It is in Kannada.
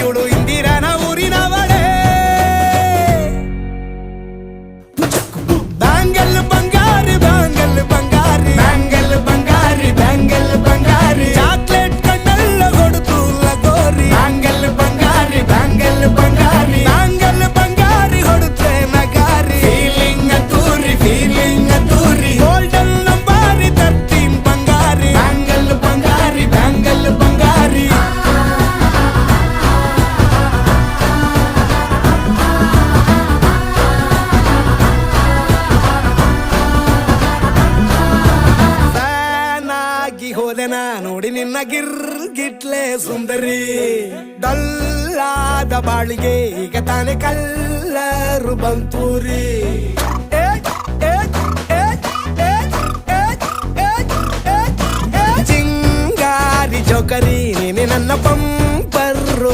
ಇವಳು ಇಂದಿರಾನ ಊರಿನವಳೆ. ಬ್ಯಾಂಗಲ್ ಬಂಗಾರಿ ಬ್ಯಾಂಗಲ್ ಬಂಗಾರಿ ಬ್ಯಾಂಗಲ್ ಬಂಗಾರಿ ಬ್ಯಾಂಗಲ್ ಬಂಗಾರಿ ಚಾಕ್ಲೇಟ್ ಕಣ್ಣೆಲ್ಲ ಕೊಡುತ್ತು ಲಗೋರಿ ಬ್ಯಾಂಗಲ್ ಬಂಗಾರಿ ಬ್ಯಾಂಗಲ್ ಬಂಗಾರಿ ಬ್ಯಾಂಗಲ್ ಬಂಗಾರಿ ಹೊಡುತ್ತೆ ನಗಾರಿ ಫೀಲಿಂಗ್ ತೂರಿ ಗೋಲ್ಡನ್ ನಂಬಾರಿ 13 ಬಂಗಾರಿ ಬ್ಯಾಂಗಲ್ ಬಂಗಾರಿ ಬ್ಯಾಂಗಲ್ ಬಂಗಾರಿ. ಹೋದೆನ ನೋಡಿ ನಿನ್ನ ಗಿರ್ಗಿಟ್ಲೆ ಸುಂದರಿ ಡಲ್ಲಾದ ಬಾಳಿಗೆ ಈಗ ತಾನೆ ಕಲ್ಲರು ಬಂತೂರಿ. ಚಿಂಗಾರಿ ಜೋಕರಿ ನೀನೆ ನನ್ನ ಪಂಪರ್ರು